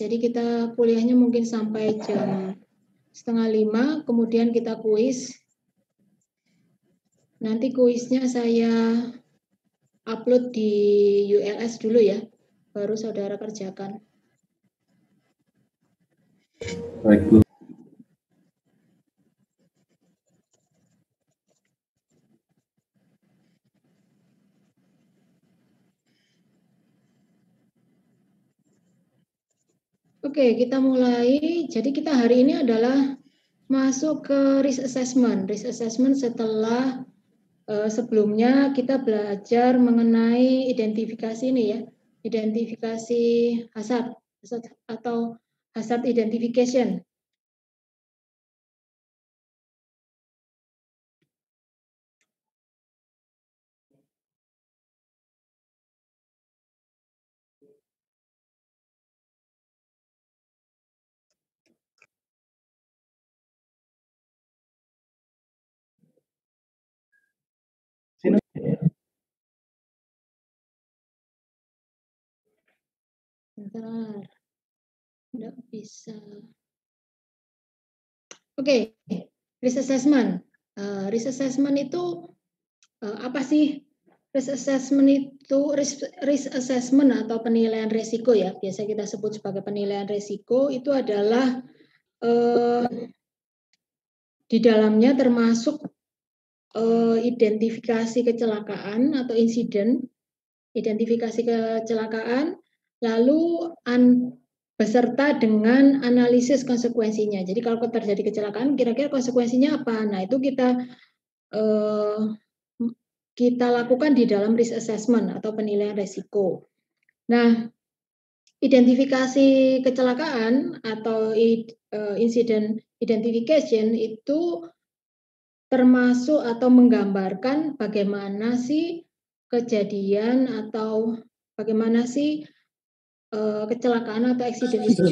Jadi kita kuliahnya mungkin sampai jam 4:30, kemudian kita kuis. Nanti kuisnya saya upload di ULS dulu ya, baru saudara kerjakan. Baik, Bu. Oke, kita mulai. Jadi kita hari ini adalah masuk ke risk assessment. Risk assessment setelah sebelumnya kita belajar mengenai identifikasi ini ya, identifikasi hazard atau hazard identification. Bentar, tidak bisa. Oke, risk assessment. Risk assessment itu apa sih? Risk assessment itu risk assessment atau penilaian risiko ya, biasa kita sebut sebagai penilaian risiko, itu adalah di dalamnya termasuk identifikasi kecelakaan atau insiden, identifikasi kecelakaan, lalu beserta dengan analisis konsekuensinya. Jadi kalau terjadi kecelakaan, kira-kira konsekuensinya apa? Nah, itu kita lakukan di dalam risk assessment atau penilaian risiko. Nah, identifikasi kecelakaan atau incident identification itu termasuk atau menggambarkan bagaimana sih kejadian atau bagaimana sih kecelakaan atau eksiden itu,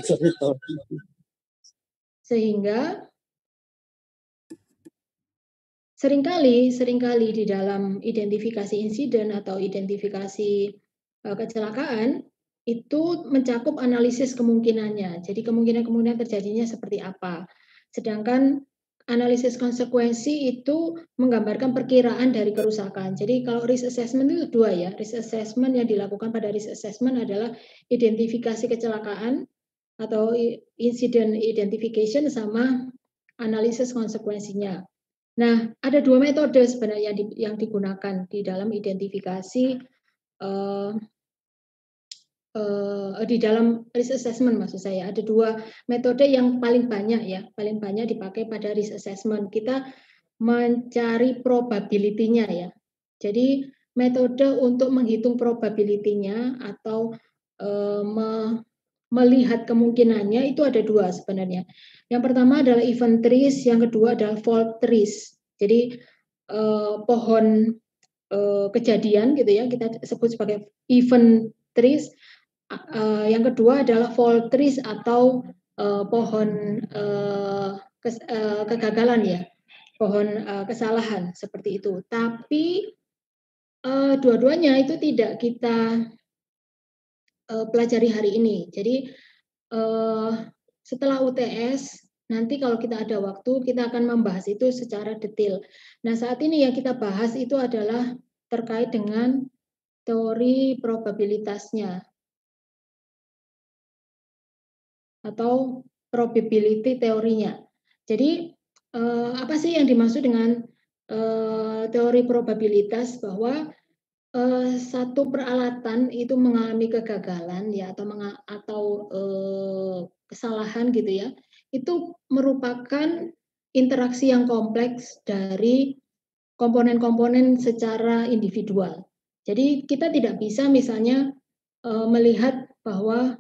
sehingga seringkali di dalam identifikasi insiden atau identifikasi kecelakaan itu mencakup analisis kemungkinannya. Jadi kemungkinan terjadinya seperti apa. Sedangkan analisis konsekuensi itu menggambarkan perkiraan dari kerusakan. Jadi kalau risk assessment itu dua ya. Risk assessment yang dilakukan pada risk assessment adalah identifikasi kecelakaan atau incident identification sama analisis konsekuensinya. Nah, ada dua metode sebenarnya yang digunakan di dalam identifikasi di dalam risk assessment, maksud saya ada dua metode yang paling banyak dipakai pada risk assessment. Kita mencari probability-nya ya. Jadi metode untuk menghitung probability-nya atau melihat kemungkinannya itu ada dua sebenarnya. Yang pertama adalah event trees, yang kedua adalah fault trees. Jadi pohon kejadian gitu ya, kita sebut sebagai event trees. Yang kedua adalah fault trees atau pohon kegagalan ya, pohon kesalahan seperti itu. Tapi dua-duanya itu tidak kita pelajari hari ini. Jadi setelah UTS nanti kalau kita ada waktu kita akan membahas itu secara detail. Nah, saat ini yang kita bahas itu adalah terkait dengan teori probabilitasnya atau probability teorinya. Jadi apa sih yang dimaksud dengan teori probabilitas? Bahwa satu peralatan itu mengalami kegagalan ya atau kesalahan gitu ya, itu merupakan interaksi yang kompleks dari komponen-komponen secara individual. Jadi kita tidak bisa misalnya melihat bahwa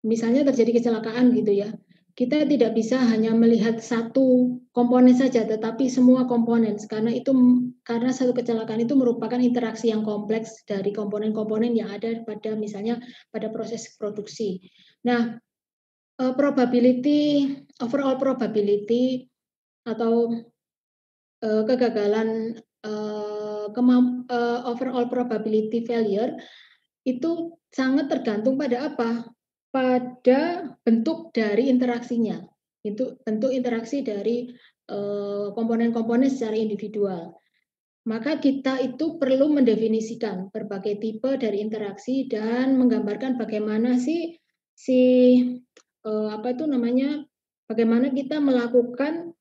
misalnya terjadi kecelakaan gitu ya, kita tidak bisa hanya melihat satu komponen saja, tetapi semua komponen, karena satu kecelakaan itu merupakan interaksi yang kompleks dari komponen-komponen yang ada pada misalnya pada proses produksi. Nah, overall probability atau kegagalan overall probability failure itu sangat tergantung pada apa? pada bentuk dari interaksinya. Itu bentuk interaksi dari komponen-komponen secara individual. Maka kita itu perlu mendefinisikan berbagai tipe dari interaksi dan menggambarkan bagaimana sih si bagaimana kita melakukan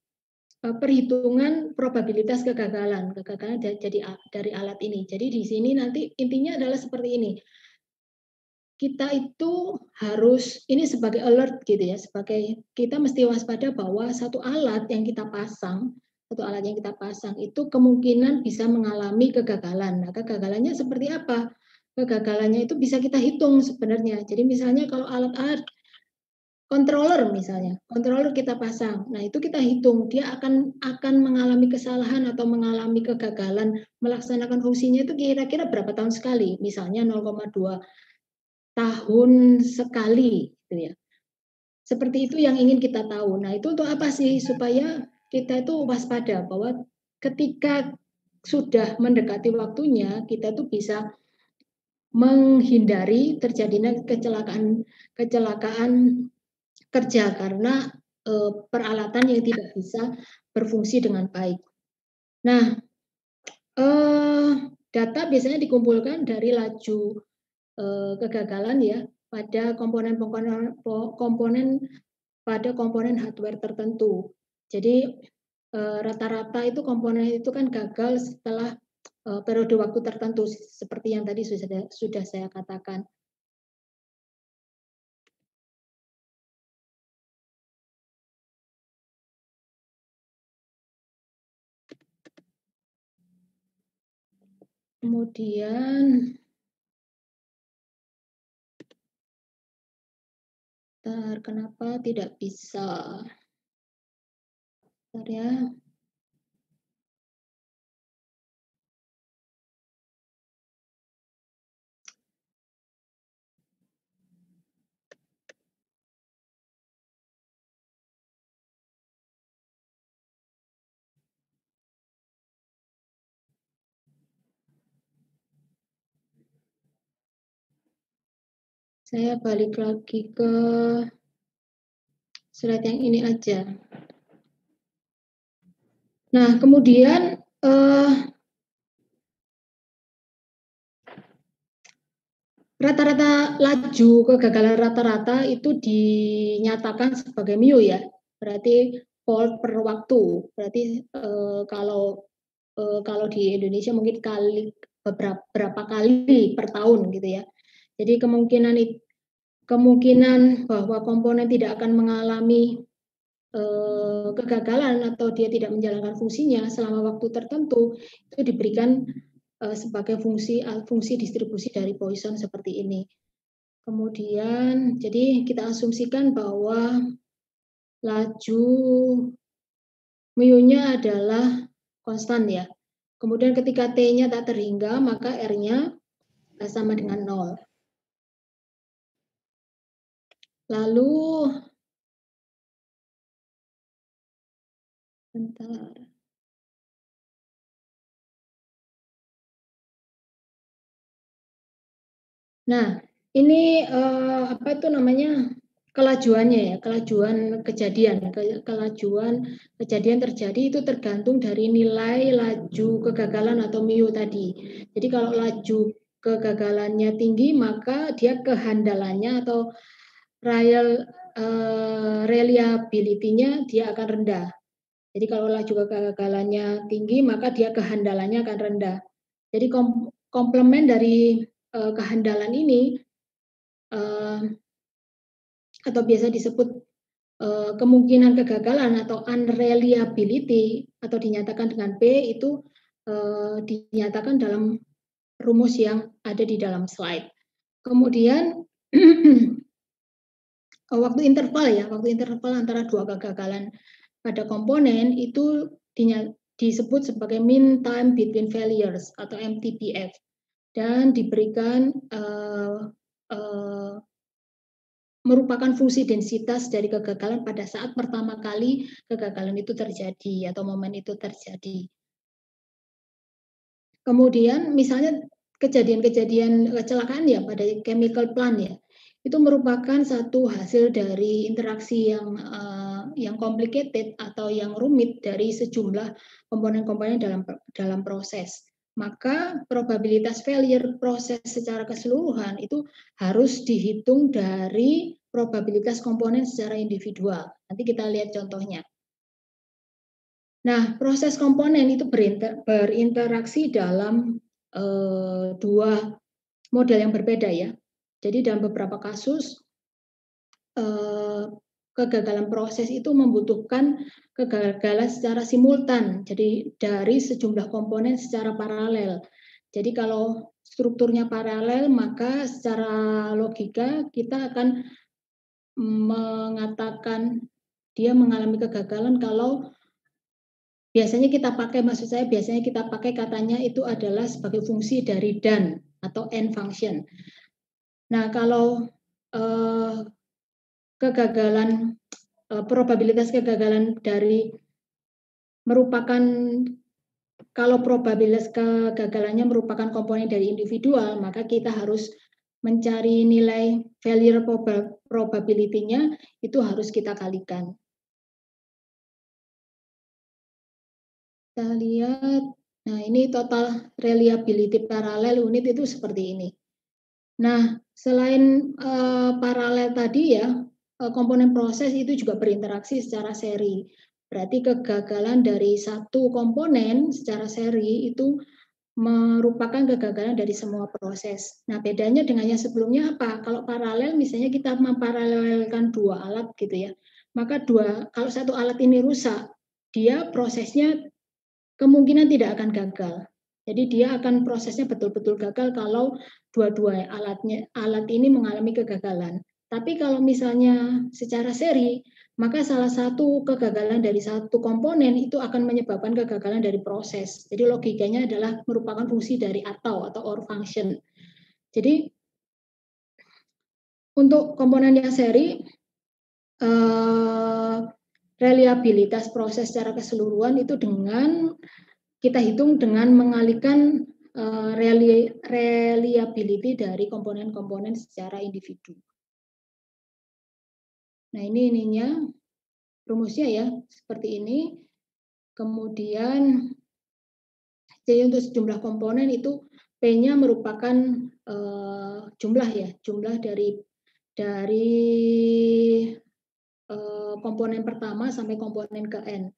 perhitungan probabilitas kegagalan dari alat ini. Jadi di sini nanti intinya adalah seperti ini. Kita itu harus ini sebagai alert gitu ya, sebagai kita mesti waspada bahwa satu alat yang kita pasang itu kemungkinan bisa mengalami kegagalan. Nah, kegagalannya seperti apa? Kegagalannya itu bisa kita hitung sebenarnya. Jadi misalnya kalau alat-alat controller kita pasang. Nah, itu kita hitung dia akan mengalami kesalahan atau mengalami kegagalan melaksanakan fungsinya itu kira-kira berapa tahun sekali? Misalnya 0,2 tahun sekali gitu ya. Seperti itu yang ingin kita tahu. Nah, itu untuk apa sih? Supaya kita itu waspada bahwa ketika sudah mendekati waktunya, kita itu bisa menghindari terjadinya kecelakaan kerja karena peralatan yang tidak bisa berfungsi dengan baik. Nah, data biasanya dikumpulkan dari laju kegagalan ya pada komponen hardware tertentu. Jadi rata-rata itu komponen itu kan gagal setelah periode waktu tertentu seperti yang tadi sudah saya katakan. Kemudian kenapa tidak bisa? Bentar ya. Saya balik lagi ke slide yang ini aja. Nah, kemudian rata-rata laju kegagalan rata-rata itu dinyatakan sebagai mu ya, berarti volt per waktu. Berarti kalau di Indonesia mungkin berapa kali per tahun gitu ya. Jadi kemungkinan bahwa komponen tidak akan mengalami kegagalan atau dia tidak menjalankan fungsinya selama waktu tertentu itu diberikan sebagai fungsi distribusi dari Poisson seperti ini. Kemudian jadi kita asumsikan bahwa laju mu-nya adalah konstan ya. Kemudian ketika T-nya tak terhingga maka R-nya sama dengan 0. Lalu bentar. Nah, ini apa itu namanya kelajuannya ya, kelajuan kejadian terjadi itu tergantung dari nilai laju kegagalan atau mu tadi. Jadi kalau laju kegagalannya tinggi maka dia kehandalannya atau reliability-nya dia akan rendah. Jadi kalau laju kegagalannya tinggi maka dia kehandalannya akan rendah. Jadi komplement dari kehandalan ini atau biasa disebut kemungkinan kegagalan atau unreliability atau dinyatakan dengan P itu dinyatakan dalam rumus yang ada di dalam slide. Kemudian waktu interval antara dua kegagalan pada komponen itu disebut sebagai mean time between failures atau MTBF dan diberikan merupakan fungsi densitas dari kegagalan pada saat pertama kali kegagalan itu terjadi atau momen itu terjadi. Kemudian misalnya kejadian-kejadian kecelakaan ya pada chemical plant ya, itu merupakan satu hasil dari interaksi yang complicated atau yang rumit dari sejumlah komponen-komponen dalam proses. Maka probabilitas failure proses secara keseluruhan itu harus dihitung dari probabilitas komponen secara individual. Nanti kita lihat contohnya. Nah, proses komponen itu berinteraksi dalam dua model yang berbeda ya. Jadi dalam beberapa kasus kegagalan proses itu membutuhkan kegagalan secara simultan. Jadi dari sejumlah komponen secara paralel. Jadi kalau strukturnya paralel, maka secara logika kita akan mengatakan dia mengalami kegagalan kalau biasanya kita pakai katanya itu adalah sebagai fungsi dari dan atau and function. Nah, kalau probabilitas kegagalan dari merupakan kalau probabilitas kegagalannya merupakan komponen dari individual, maka kita harus mencari nilai failure probability-nya itu harus kita kalikan. Kita lihat, nah ini total reliability paralel unit itu seperti ini. Nah, selain paralel tadi ya, komponen proses itu juga berinteraksi secara seri. Berarti kegagalan dari satu komponen secara seri itu merupakan kegagalan dari semua proses. Nah, bedanya dengan yang sebelumnya apa? Kalau paralel misalnya kita memparalelkan dua alat gitu ya. Maka kalau satu alat ini rusak, dia prosesnya kemungkinan tidak akan gagal. Jadi dia akan prosesnya betul-betul gagal kalau dua-dua alat ini mengalami kegagalan. Tapi kalau misalnya secara seri, maka salah satu kegagalan dari satu komponen itu akan menyebabkan kegagalan dari proses. Jadi logikanya adalah merupakan fungsi dari atau or function. Jadi untuk komponen yang seri, reliabilitas proses secara keseluruhan itu kita hitung dengan mengalihkan reliability dari komponen-komponen secara individu. Nah, ininya rumusnya ya, seperti ini. Kemudian, jadi untuk sejumlah komponen itu P-nya merupakan jumlah ya, jumlah dari komponen pertama sampai komponen ke N.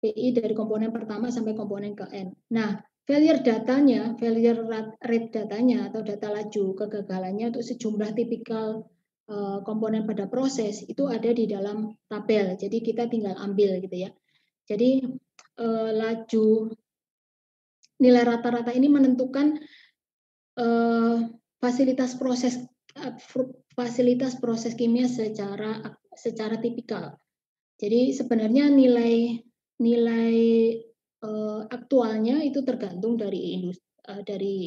PI dari komponen pertama sampai komponen ke N. Nah, failure rate datanya atau data laju kegagalannya untuk sejumlah tipikal komponen pada proses itu ada di dalam tabel. Jadi kita tinggal ambil gitu ya. Jadi laju nilai rata-rata ini menentukan fasilitas proses kimia secara tipikal. Jadi sebenarnya nilai aktualnya itu tergantung dari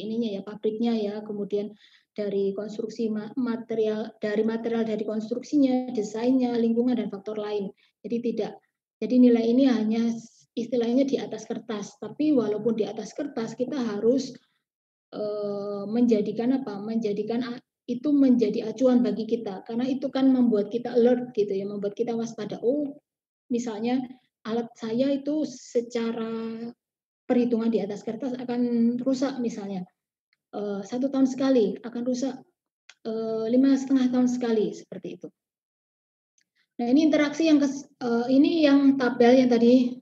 ininya ya, pabriknya ya, kemudian dari konstruksi material dari konstruksinya, desainnya, lingkungan dan faktor lain. Jadi nilai ini hanya istilahnya di atas kertas, tapi walaupun di atas kertas kita harus menjadikan itu menjadi acuan bagi kita, karena itu kan membuat kita alert gitu ya, membuat kita waspada. Oh, misalnya alat saya itu secara perhitungan di atas kertas akan rusak misalnya 1 tahun sekali, akan rusak 5,5 tahun sekali, seperti itu. Nah, ini interaksi ini yang tabel yang tadi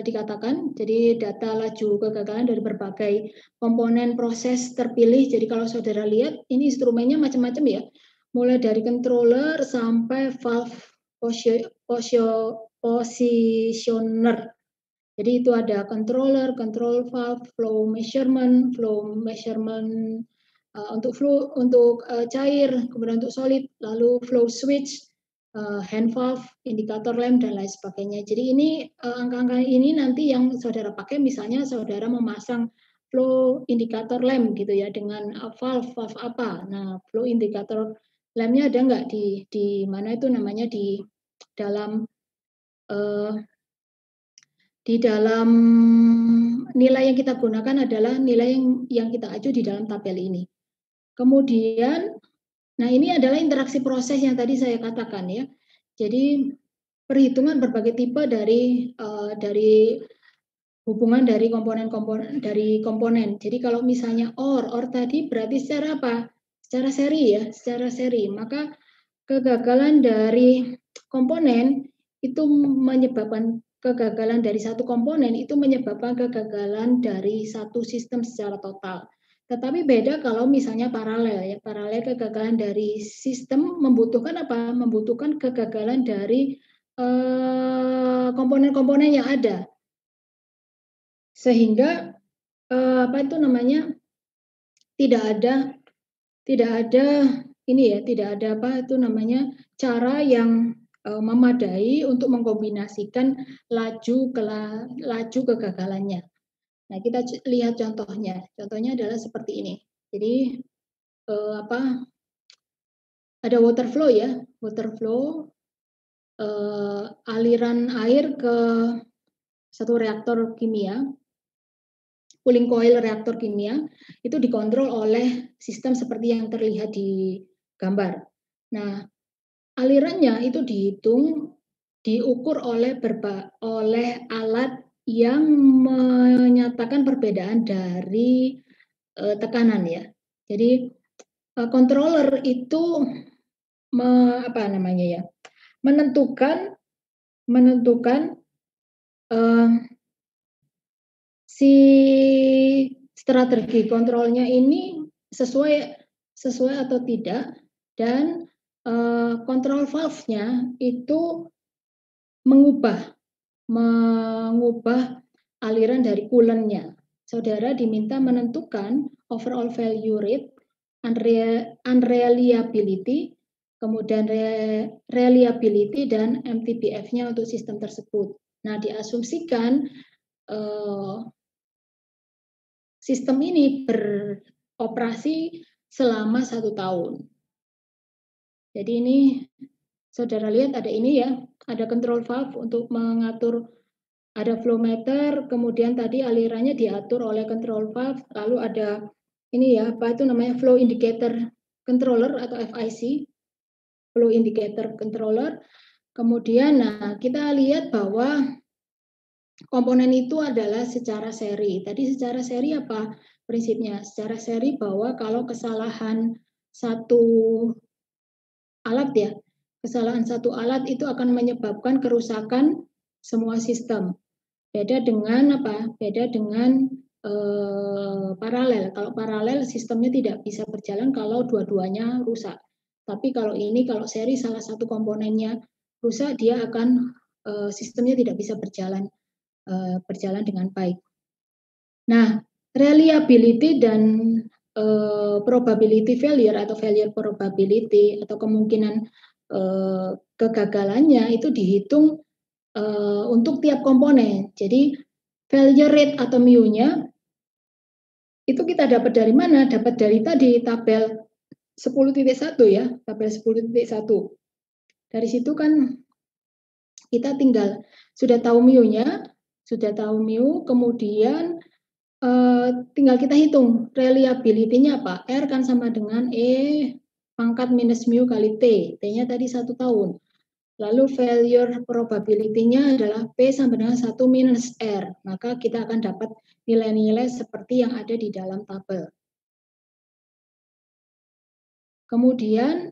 dikatakan, jadi data laju kegagalan dari berbagai komponen proses terpilih. Jadi kalau saudara lihat, ini instrumennya macam-macam ya, mulai dari controller sampai valve positioner. Jadi itu ada controller, control valve, flow measurement untuk cair, kemudian untuk solid, lalu flow switch, hand valve, indikator lem dan lain sebagainya. Jadi ini angka-angka ini nanti yang saudara pakai, misalnya saudara memasang flow indikator lem gitu ya dengan valve apa. Nah, flow indikator lemnya ada nggak di mana itu namanya di dalam nilai yang kita gunakan adalah nilai yang kita acu di dalam tabel ini. Kemudian Nah, ini adalah interaksi proses yang tadi saya katakan ya. Jadi perhitungan berbagai tipe dari hubungan dari komponen. Jadi kalau misalnya OR tadi berarti secara apa? Secara seri ya, secara seri. Maka kegagalan dari komponen itu menyebabkan kegagalan dari satu komponen itu menyebabkan kegagalan dari satu sistem secara total. Tetapi beda kalau misalnya paralel ya. Paralel kegagalan dari sistem membutuhkan apa? Membutuhkan kegagalan dari komponen-komponen yang ada. Sehingga apa itu namanya? Tidak ada ini ya, tidak ada apa itu namanya, cara yang memadai untuk mengkombinasikan laju kegagalannya. Nah, kita lihat contohnya. Contohnya adalah seperti ini. Jadi apa? Ada water flow ya, water flow aliran air ke satu reaktor kimia, cooling coil reaktor kimia itu dikontrol oleh sistem seperti yang terlihat di gambar. Nah, alirannya itu diukur oleh alat yang menyatakan perbedaan dari tekanan ya. Jadi controller itu apa namanya ya, menentukan uh, si strategi kontrolnya ini sesuai atau tidak, dan kontrol valve-nya itu mengubah aliran dari coolant-nya. Saudara diminta menentukan overall value rate, unreliability, kemudian reliability dan MTBF-nya untuk sistem tersebut. Nah, diasumsikan sistem ini beroperasi selama 1 tahun. Jadi ini saudara lihat ada ini ya, ada control valve untuk mengatur, ada flow meter, kemudian tadi alirannya diatur oleh control valve, lalu ada ini ya, apa itu namanya, flow indicator controller atau FIC, flow indicator controller. Kemudian nah kita lihat bahwa komponen itu adalah secara seri. Tadi secara seri apa prinsipnya? Secara seri bahwa kalau kesalahan satu alat ya, kesalahan satu alat itu akan menyebabkan kerusakan semua sistem. Beda dengan apa? Beda dengan paralel. Kalau paralel sistemnya tidak bisa berjalan kalau dua-duanya rusak. Tapi kalau ini, kalau seri salah satu komponennya rusak, dia akan sistemnya tidak bisa berjalan dengan baik. Nah, reliability dan probability failure atau failure probability atau kemungkinan kegagalannya itu dihitung untuk tiap komponen. Jadi failure rate atau mu-nya itu kita dapat dari mana? Dapat dari tadi tabel 10.1 ya, tabel 10.1. Dari situ kan kita tinggal sudah tahu mu-nya, kemudian tinggal kita hitung reliability-nya apa. R kan sama dengan E pangkat minus mu kali T. T-nya tadi 1 tahun. Lalu failure probability-nya adalah P sama dengan 1 minus R. Maka kita akan dapat nilai-nilai seperti yang ada di dalam tabel. Kemudian,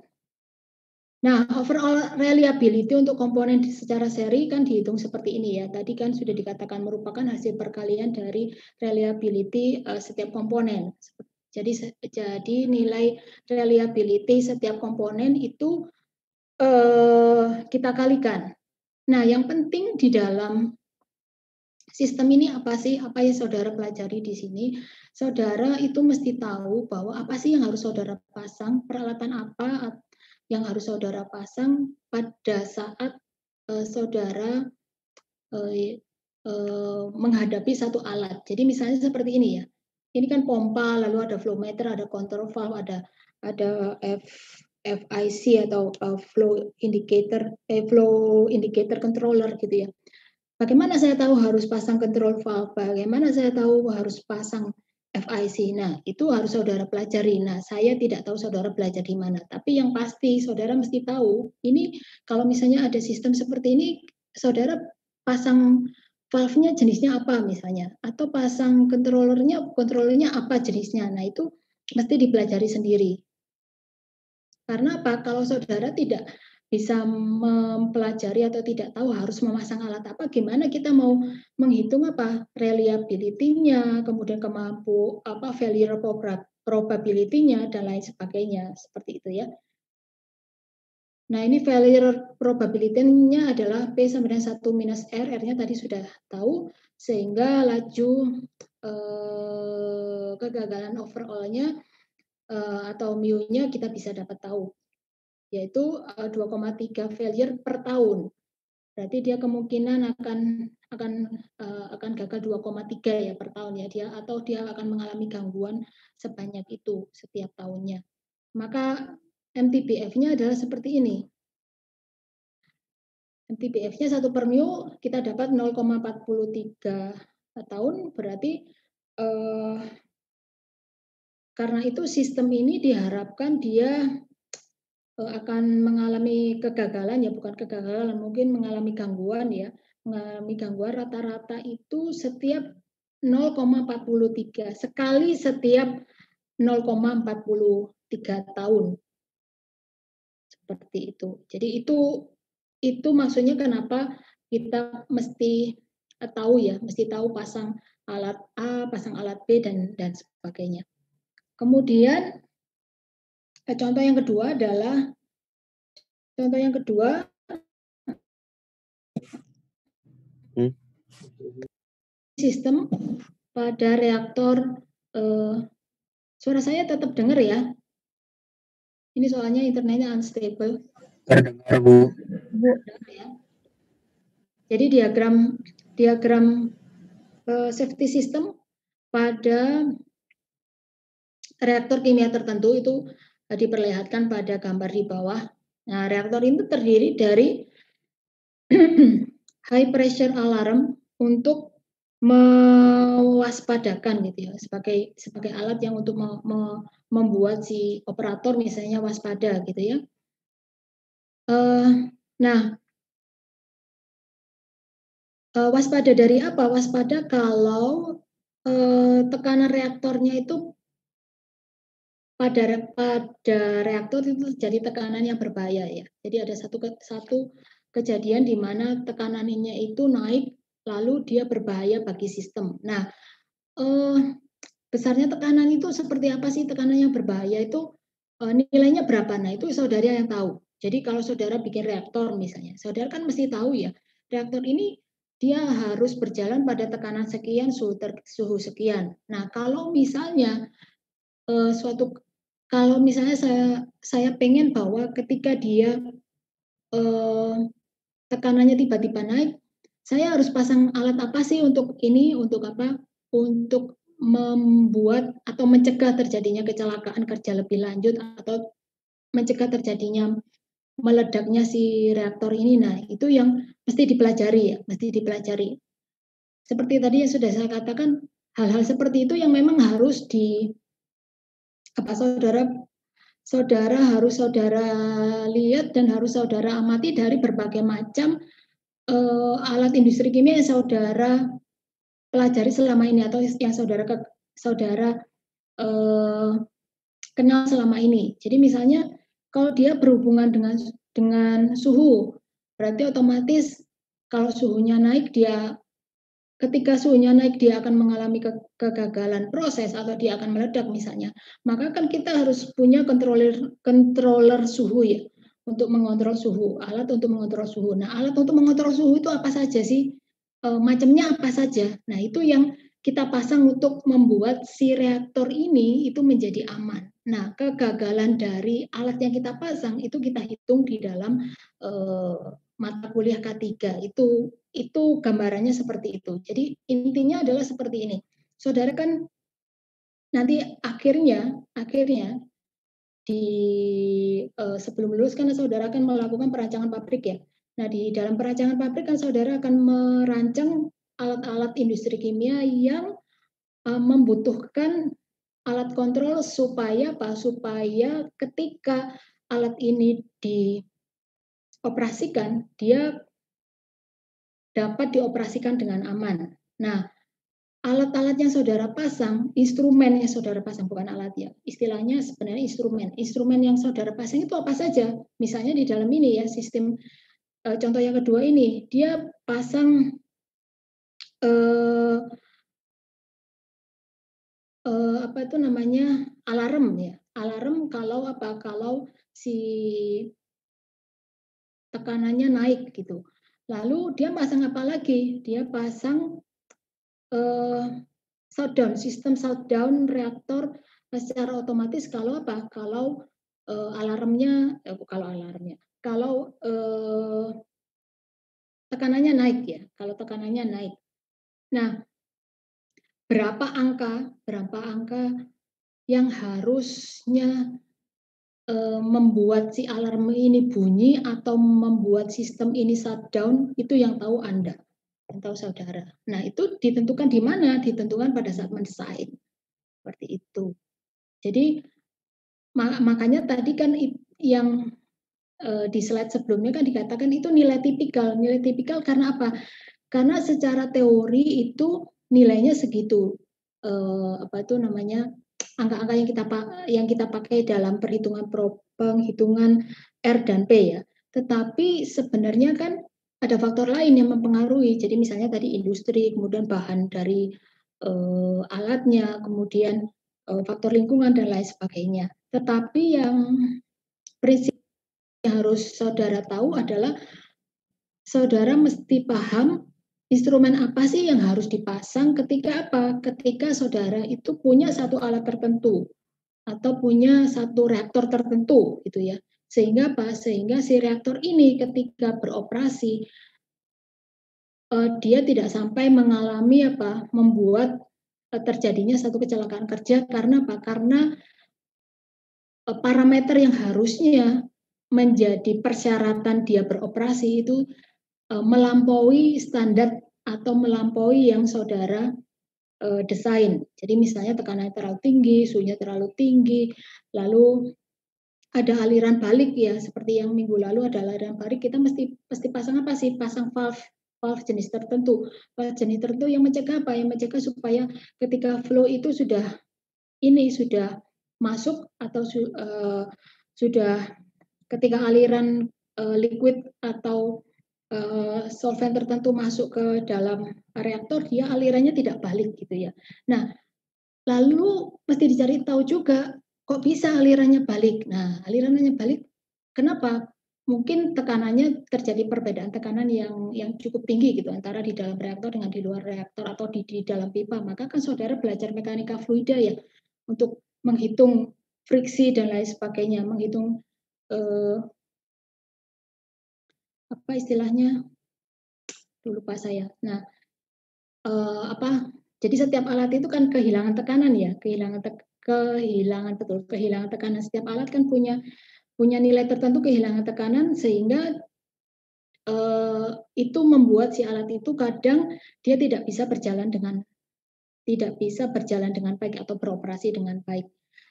nah overall reliability untuk komponen secara seri kan dihitung seperti ini ya. Tadi kan sudah dikatakan merupakan hasil perkalian dari reliability setiap komponen. Jadi nilai reliability setiap komponen itu kita kalikan. Nah, yang penting di dalam sistem ini apa sih? Apa yang saudara pelajari di sini? Saudara itu mesti tahu bahwa apa sih yang harus saudara pasang, peralatan apa yang harus saudara pasang pada saat saudara menghadapi satu alat. Jadi misalnya seperti ini ya. Ini kan pompa, lalu ada flow meter, ada control valve, ada FIC atau flow indicator controller gitu ya. Bagaimana saya tahu harus pasang control valve? Bagaimana saya tahu harus pasang FIC. Nah, itu harus saudara pelajari. Nah, saya tidak tahu saudara belajar di mana. Tapi yang pasti saudara mesti tahu, ini kalau misalnya ada sistem seperti ini, saudara pasang valve-nya jenisnya apa misalnya, atau pasang controllernya apa jenisnya. Nah, itu mesti dipelajari sendiri. Karena apa? Kalau saudara tidak bisa mempelajari atau tidak tahu harus memasang alat apa, gimana kita mau menghitung apa reliability-nya, kemudian kemampu apa failure probability-nya dan lain sebagainya, seperti itu ya. Nah, ini failure probability-nya adalah P sama dengan 1 minus R, R-nya tadi sudah tahu, sehingga laju kegagalan overall-nya atau mu-nya kita bisa dapat tahu, yaitu 2,3 failure per tahun. Berarti dia kemungkinan akan gagal 2,3 ya per tahun ya dia, atau dia akan mengalami gangguan sebanyak itu setiap tahunnya. Maka MTBF-nya adalah seperti ini. MTBF-nya 1 per mu kita dapat 0,43 tahun, berarti karena itu sistem ini diharapkan dia akan mengalami kegagalan, ya bukan kegagalan, mungkin mengalami gangguan ya, mengalami gangguan rata-rata itu setiap 0,43, sekali setiap 0,43 tahun. Seperti itu. Jadi itu maksudnya kenapa kita mesti tahu ya, mesti tahu pasang alat A, pasang alat B dan sebagainya. Kemudian contoh yang kedua adalah sistem pada reaktor. Suara saya tetap dengar ya? Ini soalnya internetnya unstable. Terdengar, Bu. Ya. Jadi diagram safety system pada reaktor kimia tertentu itu diperlihatkan pada gambar di bawah. Nah, reaktor itu terdiri dari high pressure alarm untuk mewaspadakan gitu ya, sebagai alat yang untuk membuat si operator misalnya waspada gitu ya. Nah, waspada dari apa? Waspada kalau tekanan reaktornya itu pada reaktor itu terjadi tekanan yang berbahaya ya. Jadi ada satu kejadian di mana tekanannya itu naik, lalu dia berbahaya bagi sistem. Nah, besarnya tekanan itu seperti apa sih tekanan yang berbahaya itu? Nilainya berapa? Nah, itu saudara yang tahu. Jadi kalau saudara bikin reaktor misalnya, saudara kan mesti tahu ya, reaktor ini dia harus berjalan pada tekanan sekian, suhu sekian. Nah, kalau misalnya kalau misalnya saya pengen bahwa ketika dia tekanannya tiba-tiba naik, saya harus pasang alat apa sih untuk ini, untuk apa? Untuk membuat atau mencegah terjadinya kecelakaan kerja lebih lanjut atau mencegah terjadinya meledaknya si reaktor ini. Nah, itu yang mesti dipelajari ya, mesti dipelajari. Seperti tadi yang sudah saya katakan, hal-hal seperti itu yang memang harus saudara harus lihat dan harus saudara amati dari berbagai macam alat industri kimia yang saudara pelajari selama ini atau yang saudara kenal selama ini. Jadi misalnya kalau dia berhubungan dengan suhu, berarti otomatis kalau suhunya naik ketika suhunya naik dia akan mengalami kegagalan proses atau dia akan meledak misalnya. Maka kan kita harus punya controller suhu ya untuk mengontrol suhu, alat untuk mengontrol suhu. Nah, alat untuk mengontrol suhu itu apa saja sih? Macamnya apa saja? Nah, itu yang kita pasang untuk membuat si reaktor ini itu menjadi aman. Nah, kegagalan dari alat yang kita pasang itu kita hitung di dalam mata kuliah K3. Itu gambarannya seperti itu. Jadi intinya adalah seperti ini. Saudara kan nanti akhirnya di sebelum lulus kan saudara akan melakukan perancangan pabrik ya. Nah, di dalam perancangan pabrik kan saudara akan merancang alat-alat industri kimia yang membutuhkan alat kontrol supaya apa? Supaya ketika alat ini dioperasikan, dia dapat dioperasikan dengan aman. Nah, alat-alat yang saudara pasang, instrumen yang saudara pasang, bukan alat ya, istilahnya sebenarnya instrumen. Instrumen yang saudara pasang itu apa saja? Misalnya di dalam ini ya, sistem contoh yang kedua ini, dia pasang apa itu namanya, alarm ya. Alarm kalau apa, kalau si tekanannya naik gitu. Lalu dia pasang apa lagi? Dia pasang shutdown, sistem shutdown reaktor secara otomatis kalau apa? Kalau kalau tekanannya naik ya, kalau tekanannya naik. Nah, berapa angka yang harusnya membuat si alarm ini bunyi atau membuat sistem ini shutdown itu yang tahu Anda, yang tahu saudara. Nah, itu ditentukan di mana? Ditentukan pada saat mendesain. Seperti itu. Jadi makanya tadi kan yang di slide sebelumnya kan dikatakan itu nilai tipikal. Nilai tipikal karena apa? Karena secara teori itu nilainya segitu. Apa itu namanya? Angka-angka yang kita pakai dalam penghitungan R dan P ya. Tetapi sebenarnya kan ada faktor lain yang mempengaruhi. Jadi misalnya tadi industri, kemudian bahan dari alatnya, kemudian faktor lingkungan dan lain sebagainya. Tetapi yang prinsip yang harus saudara tahu adalah saudara mesti paham instrumen apa sih yang harus dipasang ketika apa? Ketika saudara itu punya satu alat tertentu atau punya satu reaktor tertentu gitu ya. Sehingga apa? Sehingga si reaktor ini ketika beroperasi dia tidak sampai mengalami apa? Membuat terjadinya satu kecelakaan kerja karena apa? Karena parameter yang harusnya menjadi persyaratan dia beroperasi itu melampaui standar atau melampaui yang saudara desain. Jadi misalnya tekanannya terlalu tinggi, suhunya terlalu tinggi, lalu ada aliran balik ya, seperti yang minggu lalu ada aliran balik, kita mesti pasang apa sih? Pasang valve jenis tertentu. Valve jenis tertentu yang mencegah apa? Yang mencegah supaya ketika flow itu sudah masuk atau sudah ketika aliran liquid atau solvent tertentu masuk ke dalam reaktor, dia alirannya tidak balik gitu ya. Nah, lalu mesti dicari tahu juga kok bisa alirannya balik. Nah, alirannya balik kenapa? Mungkin tekanannya terjadi perbedaan tekanan yang cukup tinggi gitu antara di dalam reaktor dengan di luar reaktor atau di dalam pipa. Maka kan saudara belajar mekanika fluida ya untuk menghitung friksi dan lain sebagainya, menghitung apa istilahnya? Lupa saya. Nah, jadi setiap alat itu kan kehilangan tekanan ya, kehilangan tekanan. Setiap alat kan punya nilai tertentu kehilangan tekanan sehingga itu membuat si alat itu kadang dia tidak bisa berjalan dengan baik atau beroperasi dengan baik.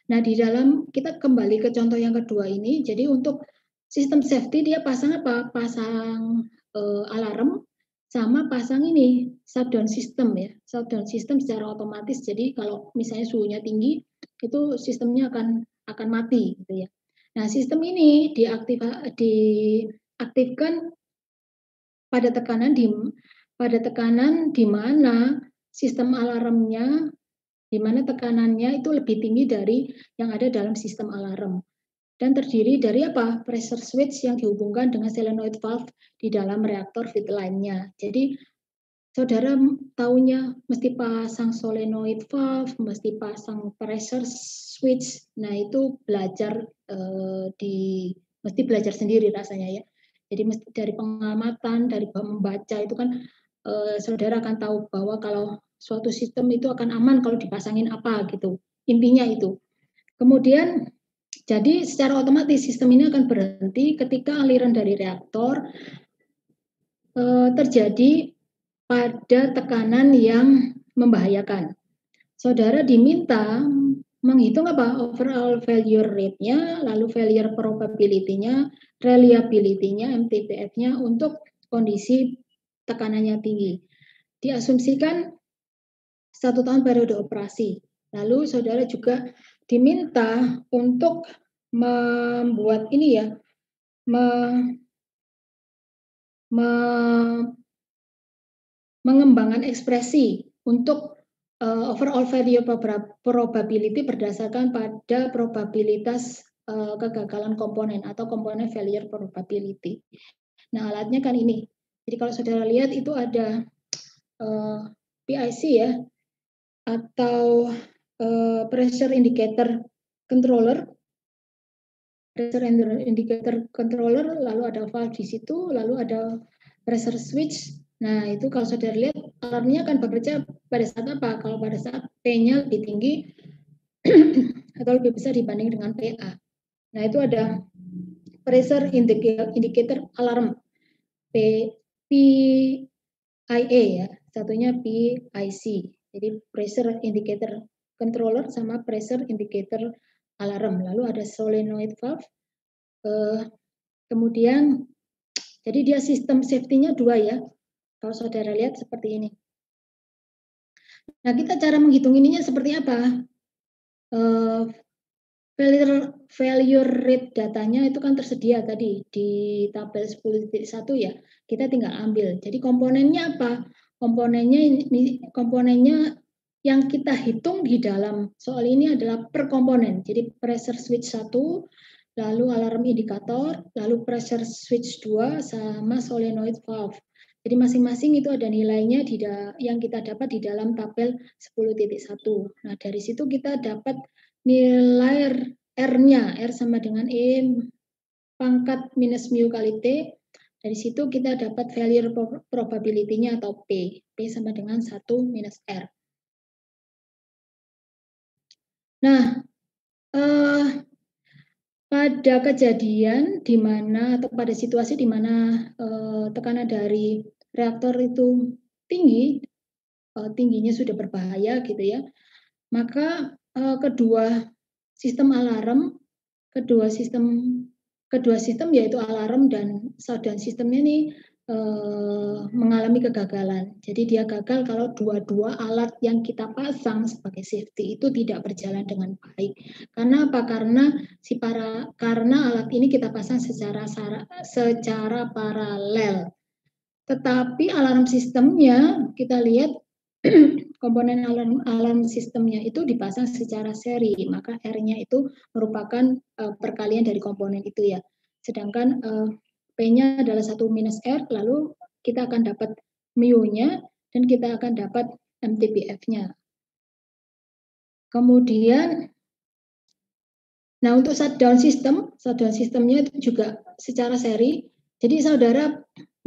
Nah, di dalam kita kembali ke contoh yang kedua ini, jadi untuk sistem safety dia pasang apa? Pasang alarm sama pasang ini shutdown system ya, shutdown system secara otomatis. Jadi kalau misalnya suhunya tinggi, itu sistemnya akan mati gitu ya. Nah, sistem ini diaktifkan pada tekanan di mana sistem alarmnya, di mana tekanannya itu lebih tinggi dari yang ada dalam sistem alarm. Dan terdiri dari apa? Pressure switch yang dihubungkan dengan solenoid valve di dalam reaktor feed line-nya. Jadi saudara tahunya mesti pasang solenoid valve, mesti pasang pressure switch. Nah, itu mesti belajar sendiri rasanya ya. Jadi mesti dari pengamatan, dari membaca itu kan saudara akan tahu bahwa kalau suatu sistem itu akan aman kalau dipasangin apa gitu. Intinya itu. Kemudian jadi secara otomatis sistem ini akan berhenti ketika aliran dari reaktor terjadi pada tekanan yang membahayakan. saudara diminta menghitung apa? Overall failure rate-nya, lalu failure probability-nya, reliability-nya, MTBF-nya untuk kondisi tekanannya tinggi. Diasumsikan 1 tahun periode operasi. Lalu saudara juga diminta untuk membuat ini ya, mengembangkan ekspresi untuk overall failure probability berdasarkan pada probabilitas kegagalan komponen atau komponen failure probability. Nah, alatnya kan ini. Jadi kalau saudara lihat itu ada PIC ya, atau pressure indicator controller, lalu ada valve di situ, lalu ada pressure switch. Nah, itu kalau saudara lihat alarmnya akan bekerja pada saat apa? Kalau pada saat P-nya lebih tinggi atau lebih besar dibanding dengan PA. Nah, itu ada pressure indicator alarm, PIA ya, satunya PIC. Jadi pressure indicator controller sama pressure indicator alarm. Lalu ada solenoid valve. Kemudian jadi dia sistem safety-nya 2 ya. Kalau saudara lihat seperti ini. Nah, kita cara menghitung ininya seperti apa? Failure rate datanya itu kan tersedia tadi di tabel 10.1 ya. Kita tinggal ambil. Jadi komponennya apa? Komponennya yang kita hitung di dalam soal ini adalah per komponen. Jadi pressure switch 1, lalu alarm indikator, lalu pressure switch 2 sama solenoid valve. Jadi masing-masing itu ada nilainya yang kita dapat di dalam tabel 10.1. Nah, dari situ kita dapat nilai R-nya, R sama dengan E pangkat minus mu kali T. Dari situ kita dapat failure probability-nya atau P. P sama dengan 1 minus R. Nah, pada kejadian di mana atau pada situasi di mana tekanan dari reaktor itu tinggi, tingginya sudah berbahaya gitu ya, maka kedua sistem yaitu alarm dan shutdown sistemnya ini mengalami kegagalan. Jadi dia gagal kalau dua-dua alat yang kita pasang sebagai safety itu tidak berjalan dengan baik. Karena apa? Karena alat ini kita pasang secara paralel. Tetapi alarm sistemnya kita lihat komponen alarm sistemnya itu dipasang secara seri, maka R-nya itu merupakan perkalian dari komponen itu ya. Sedangkan P-nya adalah 1 minus R, lalu kita akan dapat mu-nya dan kita akan dapat MTBF-nya. Kemudian, nah untuk shutdown sistemnya itu juga secara seri. Jadi saudara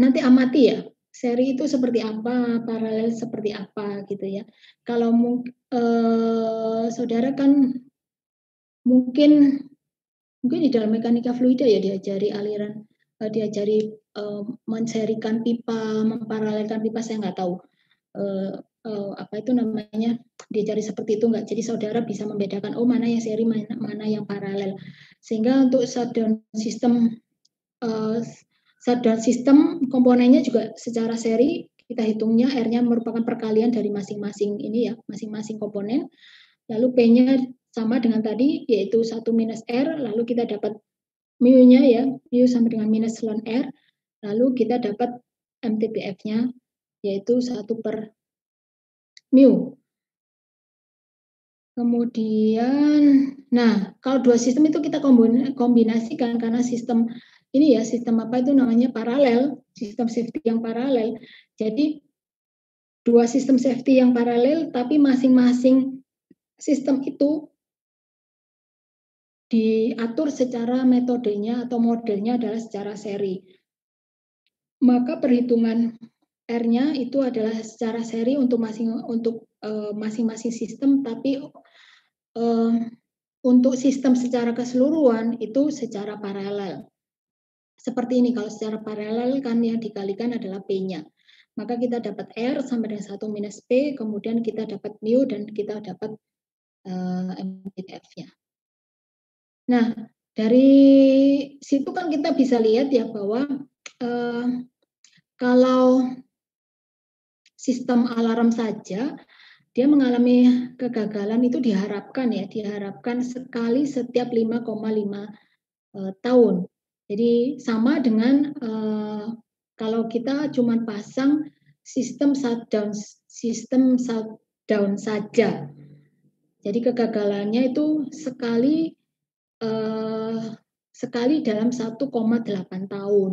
nanti amati ya, seri itu seperti apa, paralel seperti apa gitu ya. Kalau saudara kan mungkin di dalam mekanika fluida ya diajari menserikan pipa, memparalelkan pipa, saya nggak tahu apa itu namanya, diajari seperti itu nggak. Jadi saudara bisa membedakan mana yang seri, mana yang paralel. Sehingga untuk shutdown sistem komponennya juga secara seri kita hitungnya R-nya merupakan perkalian dari masing-masing ini ya, masing-masing komponen. Lalu P-nya sama dengan tadi, yaitu 1 minus R, lalu kita dapat mu-nya ya, mu sama dengan minus ln R, lalu kita dapat MTBF-nya, yaitu 1 per mu. Kemudian, nah kalau dua sistem itu kita kombinasikan karena sistem ini ya, sistem apa itu namanya paralel, sistem safety yang paralel. Jadi dua sistem safety yang paralel, tapi masing-masing sistem itu diatur secara metodenya atau modelnya adalah secara seri. Maka perhitungan R-nya itu adalah secara seri untuk masing-masing sistem, tapi untuk sistem secara keseluruhan itu secara paralel. Seperti ini, kalau secara paralel kan yang dikalikan adalah P-nya. maka kita dapat R sama dengan 1 minus P, kemudian kita dapat mu dan kita dapat MPF-nya. Nah, dari situ kan kita bisa lihat ya bahwa kalau sistem alarm saja dia mengalami kegagalan itu diharapkan sekali setiap 5,5 tahun. Jadi sama dengan kalau kita cuma pasang sistem shutdown saja. Jadi kegagalannya itu sekali dalam 1,8 tahun.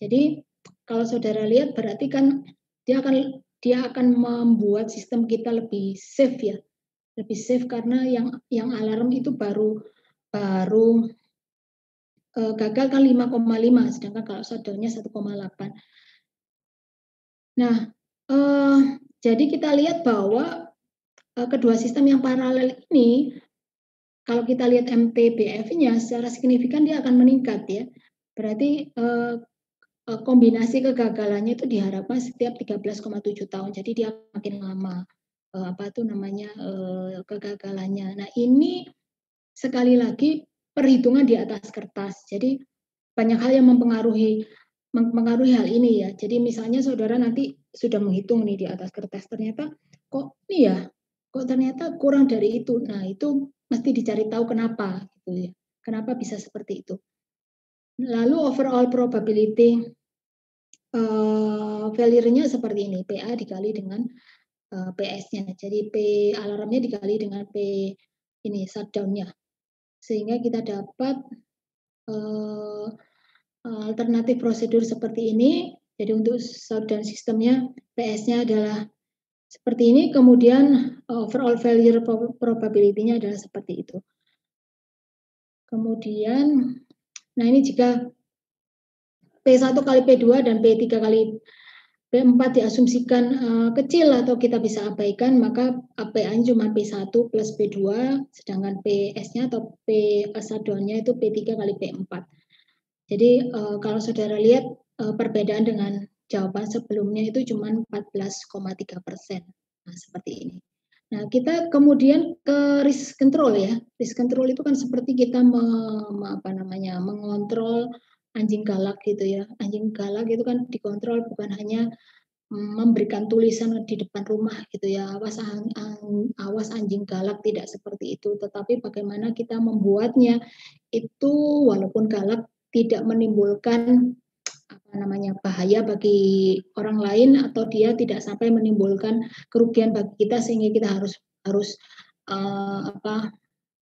Jadi kalau saudara lihat berarti kan dia akan membuat sistem kita lebih safe ya, lebih safe karena yang alarm itu baru gagal kan 5,5, sedangkan kalau shutdown-nya 1,8. Nah, jadi kita lihat bahwa kedua sistem yang paralel ini, kalau kita lihat MTBF-nya secara signifikan dia akan meningkat ya. Berarti kombinasi kegagalannya itu diharapkan setiap 13,7 tahun. Jadi dia makin lama kegagalannya. Nah, ini sekali lagi perhitungan di atas kertas. Jadi banyak hal yang mempengaruhi hal ini ya. Jadi misalnya saudara nanti sudah menghitung nih di atas kertas, ternyata kok ternyata kurang dari itu. Nah, itu mesti dicari tahu kenapa gitu ya. Kenapa bisa seperti itu. Lalu overall probability failure-nya seperti ini, PA dikali dengan PS-nya. Jadi P alarmnya dikali dengan P ini shutdown-nya. Sehingga kita dapat alternatif prosedur seperti ini. Jadi untuk shutdown sistemnya PS-nya adalah seperti ini, kemudian overall failure probability-nya adalah seperti itu. Kemudian, nah ini jika P1 kali P2 dan P3 kali P4 diasumsikan kecil atau kita bisa abaikan, maka PA-nya cuma P1 plus P2, sedangkan PS-nya atau P shutdown-nya itu P3 kali P4. Jadi kalau saudara lihat perbedaan dengan jawaban sebelumnya itu cuma 14,3%. Nah, seperti ini. Nah, kita kemudian ke risk control ya. Risk control itu kan seperti kita mengontrol anjing galak gitu ya. Anjing galak itu kan dikontrol bukan hanya memberikan tulisan di depan rumah gitu ya, awas anjing galak, tidak seperti itu, tetapi bagaimana kita membuatnya itu walaupun galak tidak menimbulkan bahaya bagi orang lain atau dia tidak sampai menimbulkan kerugian bagi kita sehingga kita harus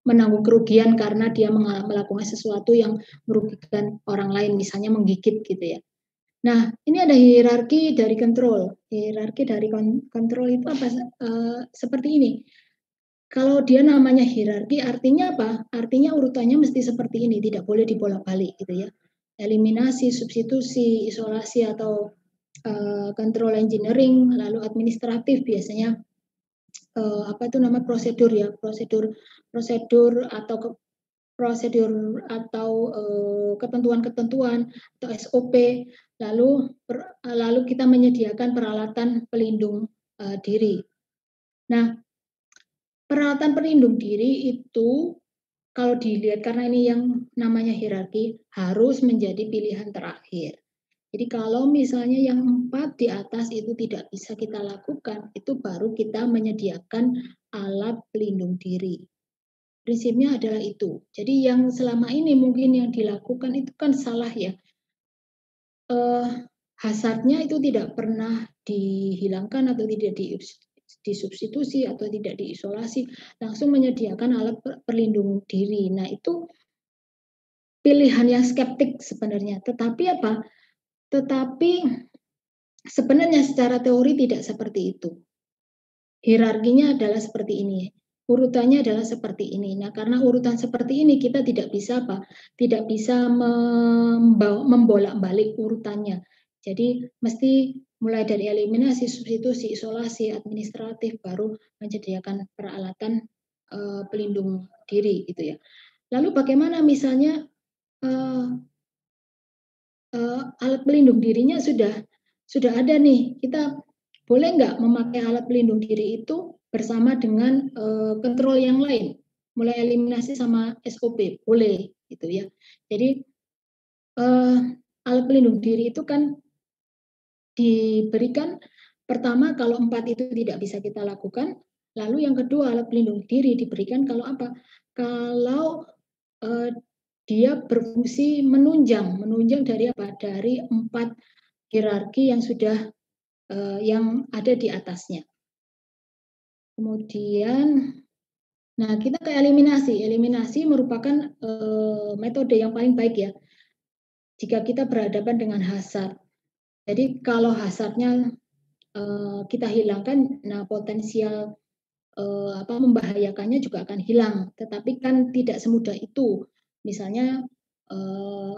menanggung kerugian karena dia melakukan sesuatu yang merugikan orang lain, misalnya menggigit gitu ya. Nah, ini ada hierarki dari kontrol. Hierarki dari kontrol itu apa? Seperti ini. Kalau dia namanya hierarki, artinya apa? Artinya urutannya mesti seperti ini, tidak boleh dibolak-balik gitu ya. Eliminasi, substitusi, isolasi atau control engineering, lalu administratif biasanya prosedur ya, prosedur atau ketentuan-ketentuan atau SOP, lalu kita menyediakan peralatan pelindung diri. Nah, peralatan pelindung diri itu kalau dilihat karena ini yang namanya hierarki harus menjadi pilihan terakhir. Jadi kalau misalnya yang 4 di atas itu tidak bisa kita lakukan, itu baru kita menyediakan alat pelindung diri. Prinsipnya adalah itu. Jadi yang selama ini mungkin yang dilakukan itu kan salah ya. Hazardnya itu tidak pernah dihilangkan atau tidak disubstitusi atau tidak diisolasi, langsung menyediakan alat pelindung diri. Nah, itu pilihan yang skeptik sebenarnya. Tetapi sebenarnya secara teori tidak seperti itu. Hierarkinya adalah seperti ini. Urutannya adalah seperti ini. Nah, karena urutan seperti ini kita tidak bisa Tidak bisa membolak-balik urutannya. Jadi mesti mulai dari eliminasi, substitusi, isolasi, administratif, baru menyediakan peralatan pelindung diri gitu ya. Lalu bagaimana misalnya alat pelindung dirinya sudah sudah ada nih, kita boleh nggak memakai alat pelindung diri itu bersama dengan kontrol yang lain, mulai eliminasi sama SOP, boleh gitu ya. Jadi alat pelindung diri itu kan diberikan pertama kalau 4 itu tidak bisa kita lakukan, lalu yang kedua alat pelindung diri diberikan kalau apa? Kalau Eee, dia berfungsi menunjang dari apa? Dari 4 hierarki yang sudah, yang ada di atasnya. Kemudian, nah kita ke eliminasi. Eliminasi merupakan, metode yang paling baik ya, jika kita berhadapan dengan hazard. Jadi kalau hazard-nya, kita hilangkan, nah potensial, membahayakannya juga akan hilang. Tetapi kan tidak semudah itu. Misalnya, eee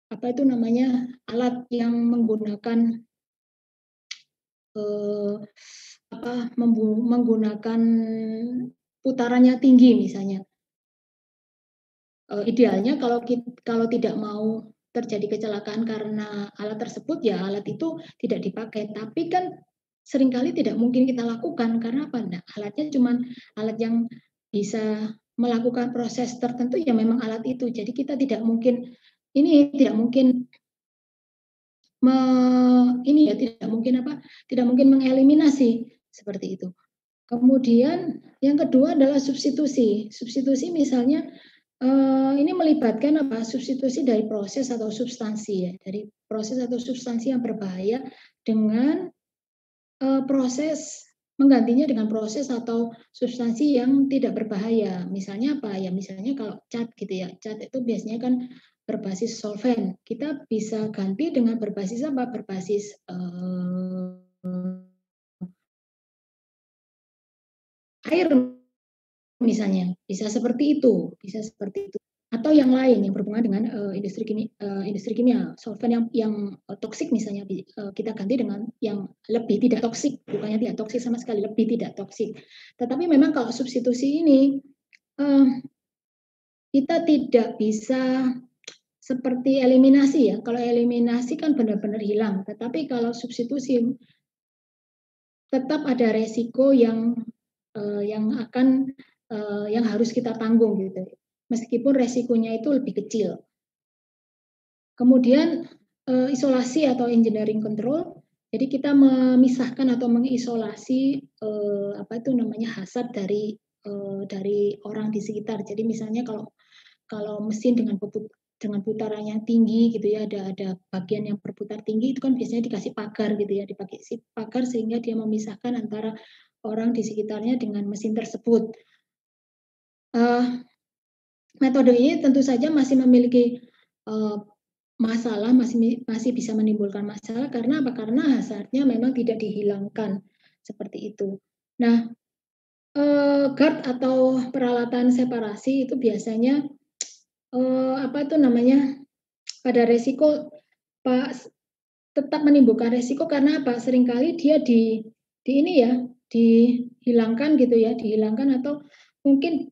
apa itu namanya, alat yang menggunakan, eee, menggunakan putarannya tinggi misalnya. Idealnya kalau tidak mau terjadi kecelakaan karena alat tersebut, ya alat itu tidak dipakai. Tapi kan seringkali tidak mungkin kita lakukan, karena apa? Nah, alatnya cuman alat yang bisa melakukan proses tertentu, ya memang alat itu. Jadi kita tidak mungkin Me ini ya, tidak mungkin mengeliminasi, seperti itu. Kemudian yang kedua adalah substitusi. Substitusi misalnya, ini melibatkan apa, substitusi dari proses atau substansi ya, dari proses atau substansi yang berbahaya dengan, proses menggantinya dengan proses atau substansi yang tidak berbahaya. Misalnya apa, ya misalnya kalau cat gitu ya, cat itu biasanya kan berbasis solvent. Kita bisa ganti dengan berbasis apa, berbasis, air misalnya, bisa seperti itu. Atau yang lain yang berhubungan dengan, industri kimia, solvent yang, toksik misalnya kita ganti dengan yang lebih tidak toksik, bukannya tidak toksik sama sekali, lebih tidak toksik. Tetapi memang kalau substitusi ini, eee, kita tidak bisa seperti eliminasi ya, kalau eliminasi kan benar-benar hilang, tetapi kalau substitusi tetap ada resiko yang akan, yang harus kita tanggung gitu, meskipun resikonya itu lebih kecil. Kemudian, isolasi atau engineering control, jadi kita memisahkan atau mengisolasi, apa itu namanya, hazard dari orang di sekitar. Jadi misalnya kalau kalau mesin dengan putaran yang tinggi gitu ya, ada bagian yang berputar tinggi itu kan biasanya dikasih pagar gitu ya, dipakai pagar sehingga dia memisahkan antara orang di sekitarnya dengan mesin tersebut. Eee, Metode ini tentu saja masih memiliki, eee, masalah, masih bisa menimbulkan masalah karena apa? Karena hazardnya memang tidak dihilangkan, seperti itu. Nah, guard atau peralatan separasi itu biasanya, apa itu namanya, pada resiko pas tetap menimbulkan resiko karena apa? Seringkali dia di ini ya, dihilangkan gitu ya, dihilangkan atau mungkin,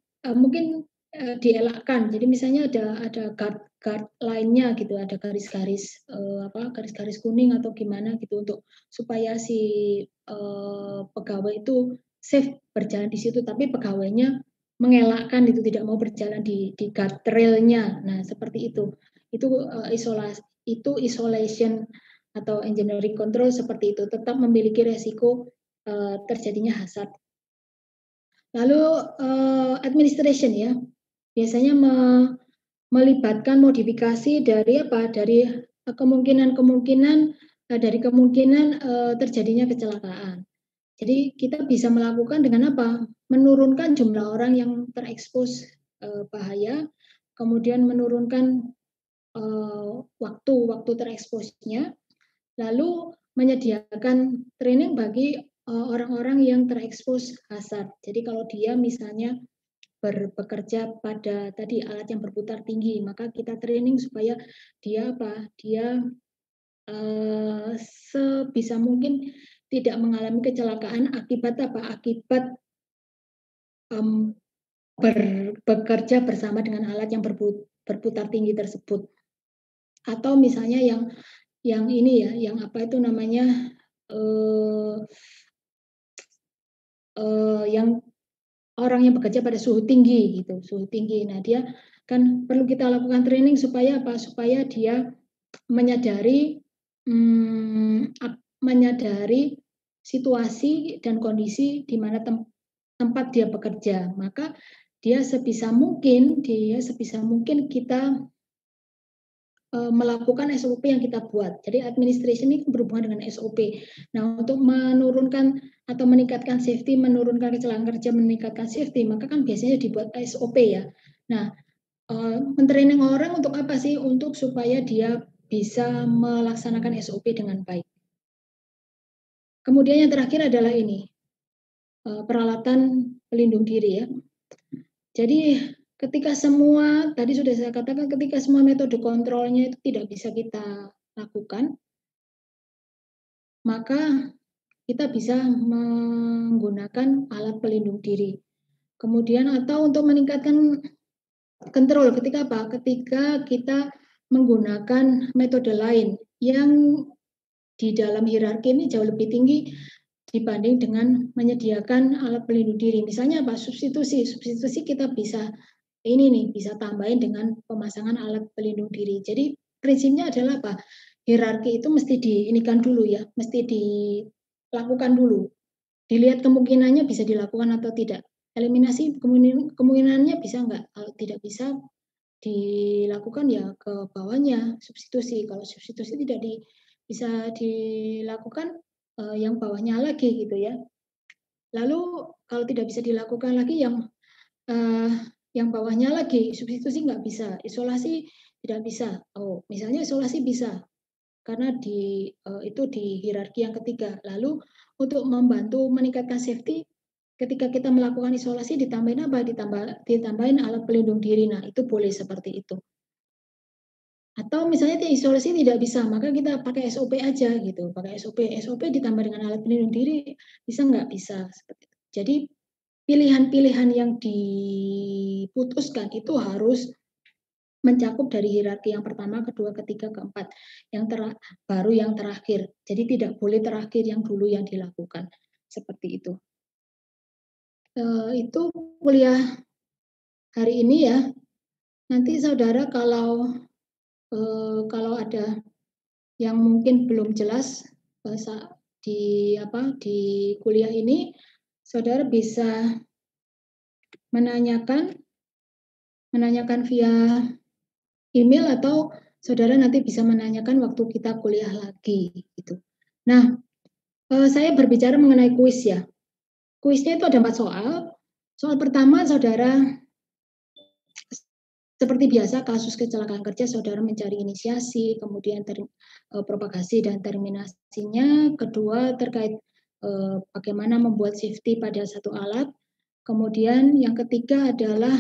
dielakkan. Jadi misalnya ada guard guard lainnya gitu, ada garis-garis, garis-garis kuning atau gimana gitu untuk supaya si, pegawai itu safe berjalan di situ, tapi pegawainya mengelakkan itu, tidak mau berjalan di guard rail-nya. Nah, seperti itu. Itu, isolation atau engineering control seperti itu, tetap memiliki resiko, terjadinya hazard. Lalu, administration ya, biasanya melibatkan modifikasi dari apa, kemungkinan-kemungkinan, terjadinya kecelakaan. Jadi kita bisa melakukan dengan apa, menurunkan jumlah orang yang terekspos, bahaya, kemudian menurunkan, waktu tereksposnya, lalu menyediakan training bagi, orang-orang yang terekspos hazard. Jadi kalau dia misalnya bekerja pada tadi alat yang berputar tinggi, maka kita training supaya dia apa, dia, sebisa mungkin tidak mengalami kecelakaan akibat apa, akibat, mmm, bekerja bersama dengan alat yang berputar tinggi tersebut. Atau misalnya yang ini ya, yang apa itu namanya, eee yang orang yang bekerja pada suhu tinggi gitu, suhu tinggi. Nah, dia kan perlu kita lakukan training supaya apa, supaya dia menyadari, menyadari situasi dan kondisi di mana tempat dia bekerja. Maka dia sebisa mungkin kita melakukan SOP yang kita buat. Jadi administration ini berhubungan dengan SOP. Nah, untuk menurunkan atau meningkatkan safety, menurunkan kecelakaan kerja, meningkatkan safety, maka kan biasanya dibuat SOP ya. Nah, men-training orang untuk apa sih? Untuk supaya dia bisa melaksanakan SOP dengan baik. Kemudian yang terakhir adalah ini, peralatan pelindung diri ya. Jadi ketika semua, tadi sudah saya katakan, ketika semua metode kontrolnya itu tidak bisa kita lakukan, maka kita bisa menggunakan alat pelindung diri. Kemudian atau untuk meningkatkan kontrol ketika apa? Ketika kita menggunakan metode lain yang di dalam hierarki ini jauh lebih tinggi dibanding dengan menyediakan alat pelindung diri. Misalnya apa? Substitusi. Substitusi kita bisa ini nih, bisa tambahin dengan pemasangan alat pelindung diri. Jadi prinsipnya adalah apa? Hierarki itu mesti diinikan dulu ya, mesti dilakukan dulu. Dilihat kemungkinannya bisa dilakukan atau tidak. Eliminasi kemungkinannya bisa enggak, kalau tidak bisa dilakukan ya ke bawahnya, substitusi. Kalau substitusi tidak bisa dilakukan, yang bawahnya lagi gitu ya. Lalu kalau tidak bisa dilakukan lagi eee, yang bawahnya lagi, substitusi nggak bisa, isolasi tidak bisa. Oh, misalnya isolasi bisa, karena itu di hierarki yang ketiga. Lalu untuk membantu meningkatkan safety, ketika kita melakukan isolasi ditambahin apa? Ditambahin alat pelindung diri. Nah, itu boleh seperti itu. Atau misalnya isolasi tidak bisa, maka kita pakai SOP aja gitu, pakai SOP. SOP ditambah dengan alat pelindung diri, bisa nggak? Bisa, seperti itu. Jadi pilihan-pilihan yang diputuskan itu harus mencakup dari hierarki yang pertama, kedua, ketiga, keempat, baru yang terakhir. Jadi tidak boleh terakhir yang dulu yang dilakukan, seperti itu. Itu kuliah hari ini ya. Nanti saudara kalau ada yang mungkin belum jelas, di kuliah ini, saudara bisa menanyakan menanyakan via email atau saudara nanti bisa menanyakan waktu kita kuliah lagi, gitu. Nah, saya berbicara mengenai kuis ya. Kuisnya itu ada 4 soal. Soal pertama saudara seperti biasa kasus kecelakaan kerja saudara mencari inisiasi, kemudian propagasi dan terminasinya. Kedua terkait, bagaimana membuat safety pada satu alat. Kemudian yang ketiga adalah,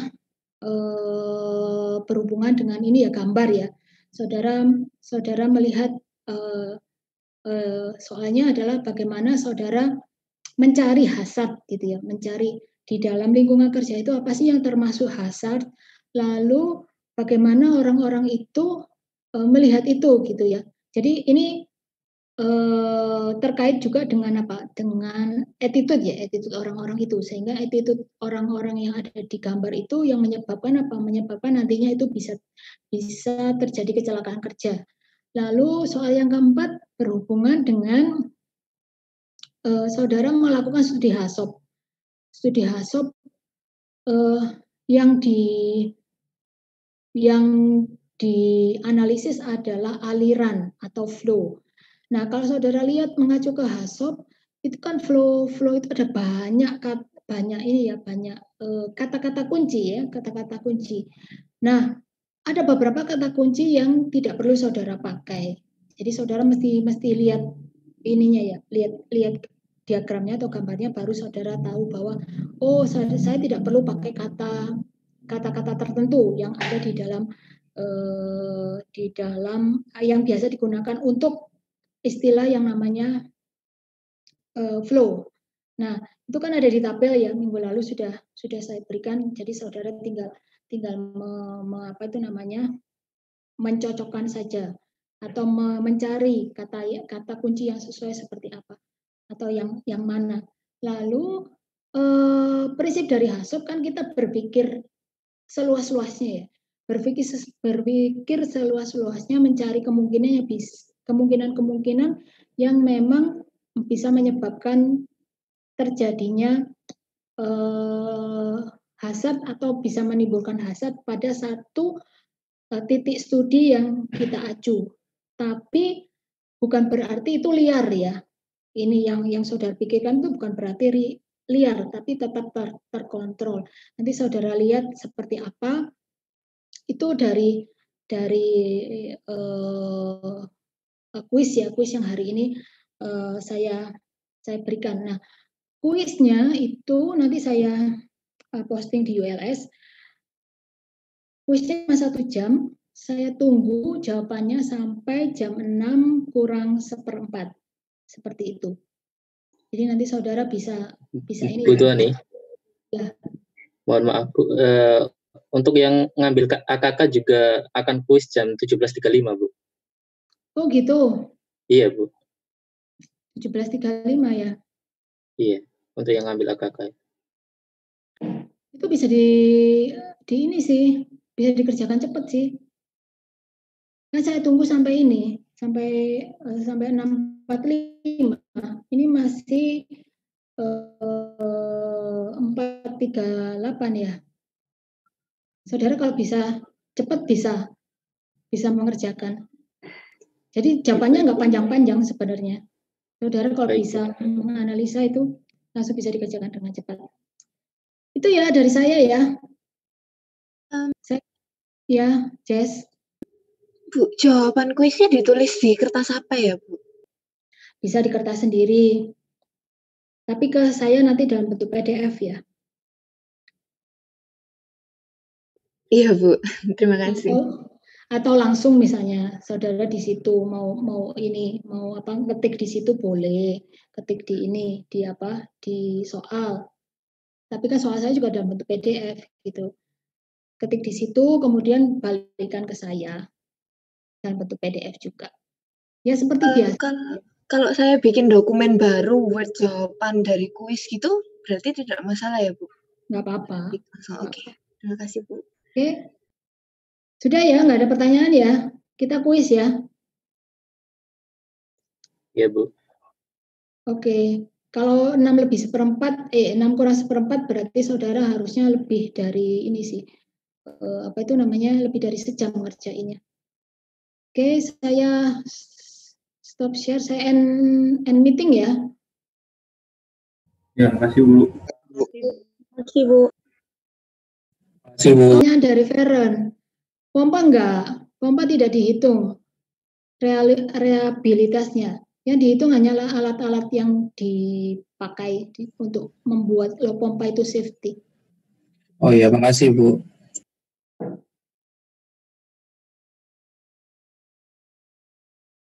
berhubungan dengan ini ya, gambar ya. Saudara saudara melihat, eee soalnya adalah bagaimana saudara mencari hazard gitu ya, mencari di dalam lingkungan kerja itu apa sih yang termasuk hazard, lalu bagaimana orang-orang itu, melihat itu gitu ya. Jadi ini, terkait juga dengan apa, dengan attitude ya, attitude orang-orang itu. Sehingga attitude orang-orang yang ada di gambar itu yang menyebabkan apa, menyebabkan nantinya itu bisa bisa terjadi kecelakaan kerja. Lalu soal yang keempat berhubungan dengan, saudara melakukan studi HASSOP. Studi HASSOP, eee, yang di yang dianalisis adalah aliran atau flow. Nah, kalau saudara lihat mengacu ke HASSOP, itu kan flow itu ada banyak ini ya, banyak, kata-kata kunci ya, kata-kata kunci. Nah, ada beberapa kata kunci yang tidak perlu saudara pakai. Jadi saudara mesti mesti lihat ininya ya, lihat lihat diagramnya atau gambarnya baru saudara tahu bahwa, oh saya tidak perlu pakai kata-kata tertentu yang ada di dalam yang biasa digunakan untuk istilah yang namanya, flow. Nah, itu kan ada di tabel ya, minggu lalu sudah saya berikan, jadi saudara tinggal tinggal apa itu namanya, mencocokkan saja. atau mencari kata kunci yang sesuai seperti apa atau yang mana. Lalu prinsip dari HASSOP kan kita berpikir seluas-luasnya ya. Berpikir seluas-luasnya mencari kemungkinan-kemungkinan yang memang bisa menyebabkan terjadinya hazard atau bisa menimbulkan hazard pada satu titik studi yang kita acu. Tapi bukan berarti itu liar ya. Ini yang saudara pikirkan itu bukan berarti liar, tapi tetap terkontrol. Nanti saudara lihat seperti apa itu dari kuis yang hari ini saya berikan. Nah, kuisnya itu nanti saya posting di ULS. Kuisnya 1 jam. Saya tunggu jawabannya sampai jam 6 kurang 1/4. Seperti itu. Jadi nanti saudara bisa ini. Butuh nih. Ya. Mohon maaf Bu. Untuk yang ngambil AKK juga akan kuis jam 17.35 Bu. Oh gitu. Iya Bu. 17.35 ya. Iya, untuk yang ngambil AKK. Itu bisa di ini sih, bisa dikerjakan cepat sih. Nah, saya tunggu sampai ini, sampai 6.45. Ini masih 4.38 ya. Saudara kalau bisa cepat bisa mengerjakan. Jadi jawabannya nggak panjang-panjang sebenarnya. Saudara kalau bisa menganalisa itu langsung bisa dikerjakan dengan cepat. Itu ya dari saya ya. Ya, Jess. Bu, jawaban kuisnya ditulis di kertas apa ya, Bu? Bisa di kertas sendiri. Tapi ke saya nanti dalam bentuk PDF ya. Iya, Bu. Terima kasih. Atau langsung misalnya saudara di situ mau ngetik di situ boleh, ketik di ini di soal. Tapi kan soal saya juga dalam bentuk PDF gitu. Ketik di situ kemudian balikan ke saya dalam bentuk PDF juga. Ya seperti biasa. Kalau saya bikin dokumen baru Word jawaban dari kuis gitu berarti tidak masalah ya, Bu? Nggak apa-apa. Oke. Terima kasih, Bu. Oke. Sudah ya, nggak ada pertanyaan ya? Kita kuis ya? Iya, Bu. Oke. Kalau 6 kurang 1/4 berarti saudara harusnya lebih dari ini sih. Lebih dari sejam ngerjainnya. Oke, saya stop share, saya end meeting ya. Ya, makasih Bu. Makasih, Bu. Makasih Bu. Pertanyaan dari Feren. Pompa enggak? Pompa tidak dihitung reliabilitasnya. Yang dihitung hanyalah alat-alat yang dipakai untuk membuat pompa itu safety. Oh iya, makasih Bu.